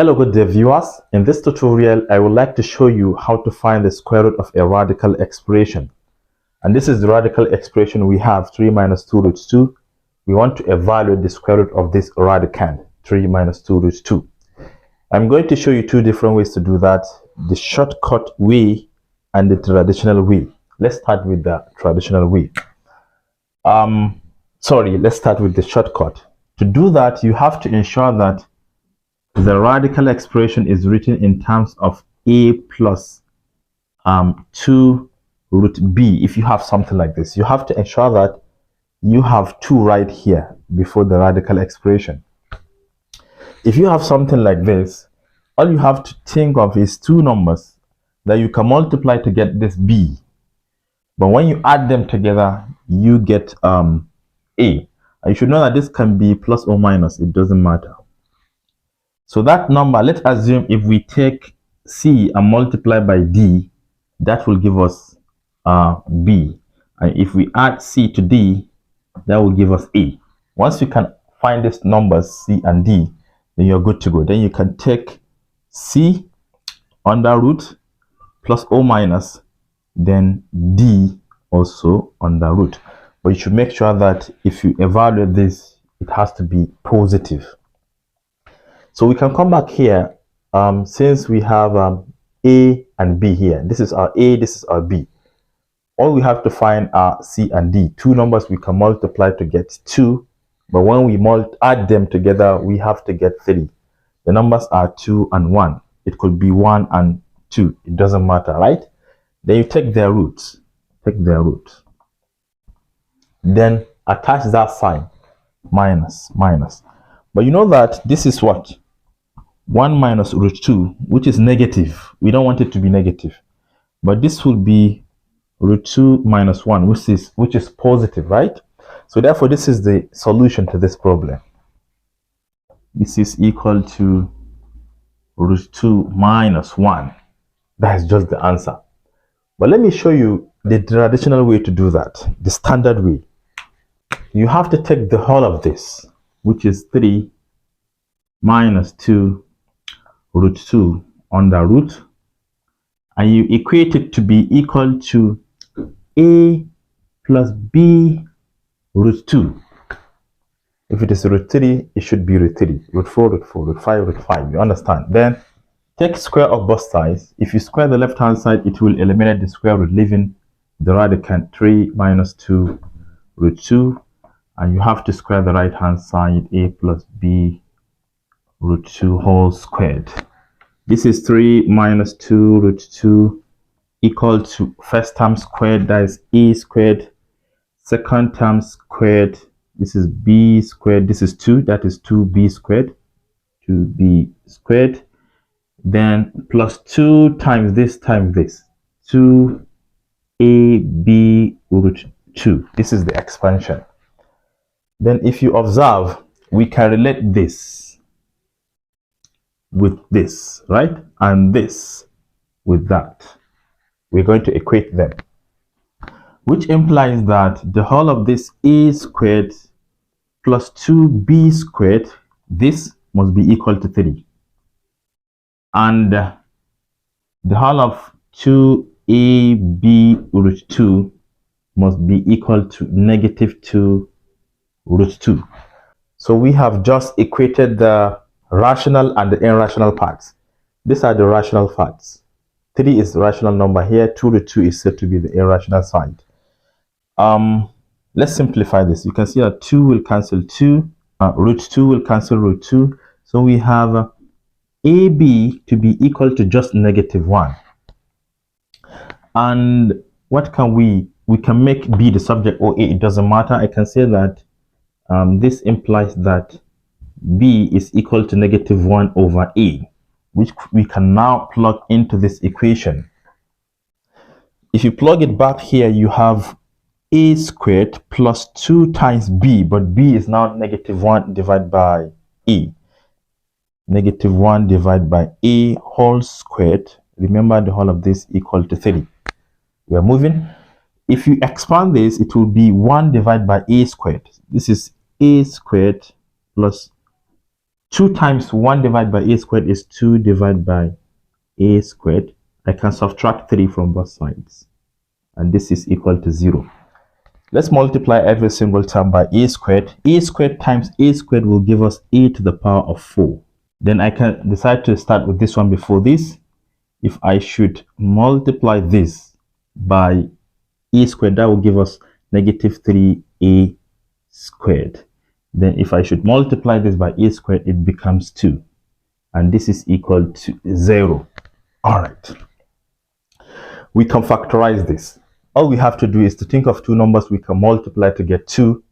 Hello good day viewers. In this tutorial I would like to show you how to find the square root of a radical expression. And this is the radical expression we have 3 minus 2 root 2. We want to evaluate the square root of this radicand 3 minus 2 root 2. I'm going to show you two different ways to do that, the shortcut way and the traditional way. Let's start with the traditional way. Let's start with the shortcut. To do that, you have to ensure that the radical expression is written in terms of a plus 2 root b. If you have something like this, you have to ensure that you have 2 right here before the radical expression. If you have something like this, all you have to think of is 2 numbers that you can multiply to get this b. But when you add them together, you get a. And you should know that this can be plus or minus, it doesn't matter. So that number, let's assume if we take c and multiply by d, that will give us b. And if we add c to d, that will give us a. Once you can find these numbers c and d, then you're good to go. Then you can take c under root plus or minus, then d also under root. But you should make sure that if you evaluate this, it has to be positive. So we can come back here, since we have a and b here. This is our a, this is our b. All we have to find are c and d, 2 numbers we can multiply to get 2. But when we add them together, we have to get 3. The numbers are 2 and 1. It could be 1 and 2. It doesn't matter, right? Then you take their roots. Then attach that sign, minus. But you know that this is what? 1 minus root 2, which is negative. We don't want it to be negative. But this will be root 2 minus 1, which is positive, right? So therefore, this is the solution to this problem. This is equal to root 2 minus 1. That is just the answer. But let me show you the traditional way to do that, the standard way. You have to take the whole of this, which is 3 minus 2 root 2 under root, and you equate it to be equal to a plus b root 2. If it is root 3, it should be root 3, root 4, root 4, root 5, root 5. You understand? Then take square of both sides. If you square the left hand side, it will eliminate the square root, leaving the radicand 3 minus 2 root 2. And you have to square the right hand side, a plus b root 2 whole squared. This is 3 minus 2 root 2 equal to first term squared, that is a squared. Second term squared, this is b squared. This is 2, that is 2b squared. 2b squared. Then plus 2 times this, 2ab root 2. This is the expansion. Then if you observe, we can relate this with this, right? And this with that. We're going to equate them, which implies that the whole of this a squared plus 2b squared, this must be equal to 3. And the whole of 2ab root 2 must be equal to negative 2 root 2. So we have just equated the rational and the irrational parts. These are the rational parts. 3 is the rational number here. 2 root 2 is said to be the irrational side. Let's simplify this. You can see that 2 will cancel 2. Root 2 will cancel root 2. So we have ab to be equal to just negative 1. And what can we can make b the subject or a, it doesn't matter. I can say that this implies that b is equal to negative 1 over a, which we can now plug into this equation. If you plug it back here, you have a squared plus 2 times b, but b is now negative 1 divided by a. Negative 1 divided by a whole squared. Remember, the whole of this equal to 3. We are moving. If you expand this, it will be 1 divided by a squared. This is a squared plus 2 times 1 divided by a squared is 2 divided by a squared. I can subtract 3 from both sides, and this is equal to 0. Let's multiply every single term by a squared. A squared times a squared will give us a to the power of 4. Then I can decide to start with this one before this. If I should multiply this by a squared, that will give us negative 3a squared. Then if I should multiply this by a squared, it becomes 2. And this is equal to 0. All right. We can factorize this. All we have to do is to think of two numbers we can multiply to get 2.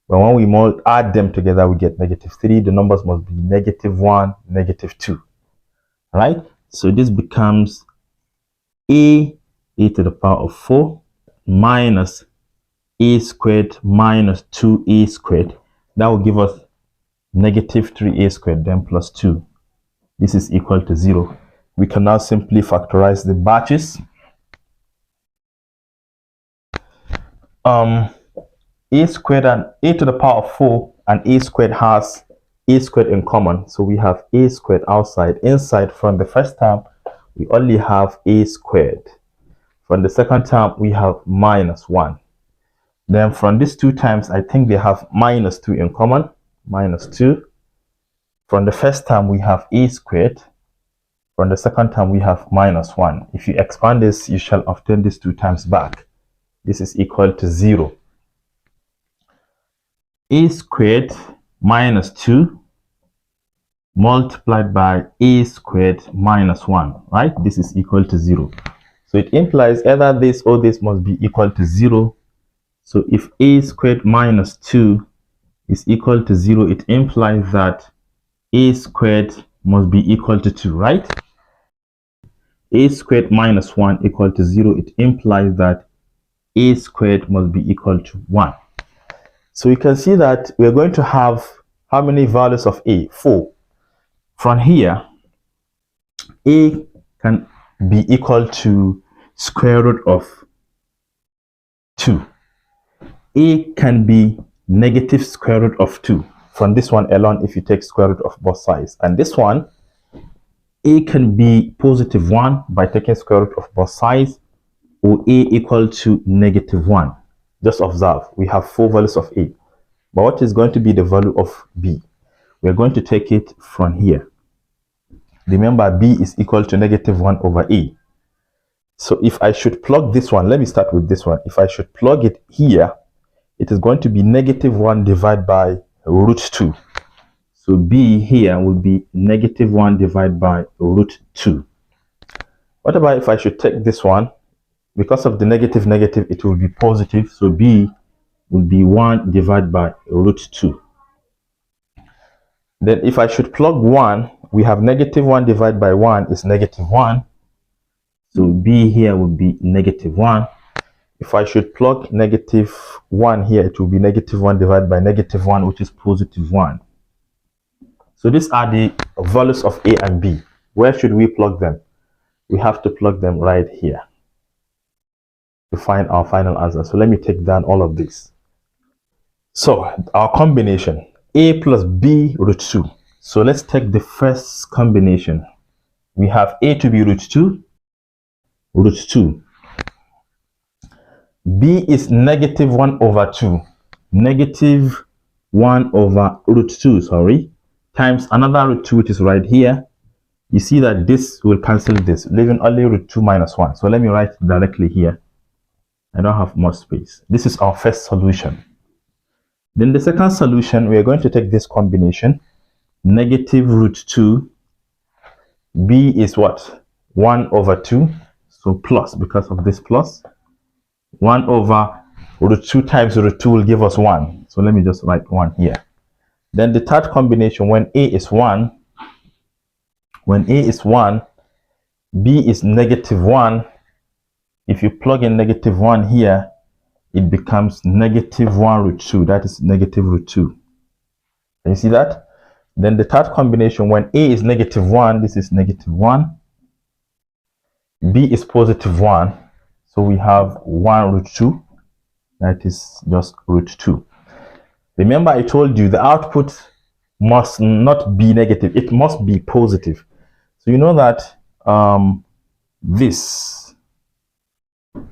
But when we add them together, we get negative 3. The numbers must be negative 1, negative 2. All right? So this becomes a to the power of 4 minus a squared minus 2a squared. That will give us negative 3a squared, then plus 2. This is equal to 0. We can now simply factorize the batches. A squared and a to the power of 4 and a squared has a squared in common. So we have a squared outside. Inside, from the first term, we only have a squared. From the second term, we have minus 1. Then from these 2 times, I think they have minus 2 in common. Minus 2. From the first term, we have a squared. From the second term, we have minus 1. If you expand this, you shall obtain this 2 times back. This is equal to 0. A squared minus 2 multiplied by a squared minus 1, right? This is equal to 0. So it implies either this or this must be equal to 0. So if a squared minus 2 is equal to 0, it implies that a squared must be equal to 2, right? A squared minus 1 equal to 0, it implies that a squared must be equal to 1. So you can see that we're going to have how many values of a? 4. From here, a can be equal to square root of 2. A can be negative square root of 2. From this one alone, if you take square root of both sides. And this one, a can be positive 1 by taking square root of both sides, or a equal to negative 1. Just observe, we have 4 values of a. But what is going to be the value of b? We're going to take it from here. Remember, b is equal to negative 1 over a. So if I should plug this one, let me start with this one. If I should plug it here, it is going to be negative 1 divided by root 2. So b here will be negative 1 divided by root 2. What about if I should take this one? Because of the negative, it will be positive. So b will be 1 divided by root 2. Then if I should plug 1, we have negative 1 divided by 1 is negative 1. So b here will be negative 1. If I should plug negative 1 here, it will be negative 1 divided by negative 1, which is positive 1. So these are the values of a and b. Where should we plug them? We have to plug them right here to find our final answer. So let me take down all of this. So our combination, a plus b root 2. So let's take the first combination. We have a to be root 2. B is negative 1 over 2. Negative 1 over root 2, sorry. Times another root 2, which is right here. You see that this will cancel this, leaving only root 2 minus 1. So let me write it directly here. I don't have much space. This is our first solution. Then the second solution, we are going to take this combination. Negative root 2. B is what? 1 over 2. So plus, because of this plus. 1 over root 2 times root 2 will give us 1. So let me just write 1 here. Then the third combination, when a is 1, b is negative 1. If you plug in negative 1 here, it becomes negative 1 root 2. That is negative root 2. Can you see that? Then the third combination, when a is negative 1, this is negative 1. B is positive 1. So we have 1 root 2. That is just root 2. Remember, I told you the output must not be negative. It must be positive. So you know that this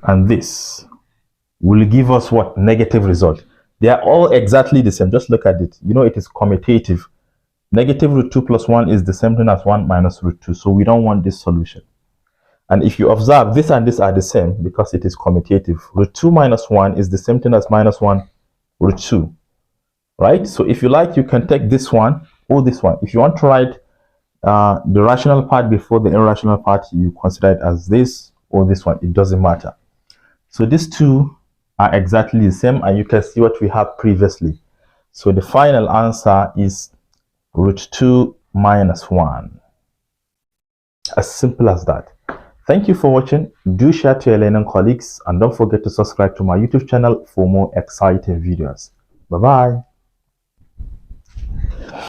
and this will give us what? Negative result. They are all exactly the same. Just look at it. You know it is commutative. Negative root 2 plus 1 is the same thing as 1 minus root 2. So we don't want this solution. And if you observe, this and this are the same because it is commutative. Root 2 minus 1 is the same thing as minus 1 root 2. Right? So if you like, you can take this one or this one. If you want to write the rational part before the irrational part, you consider it as this or this one. It doesn't matter. So these two are exactly the same, and you can see what we have previously. So the final answer is root 2 minus 1. As simple as that. Thank you for watching. Do share to your learning colleagues, and don't forget to subscribe to my YouTube channel for more exciting videos. Bye-bye.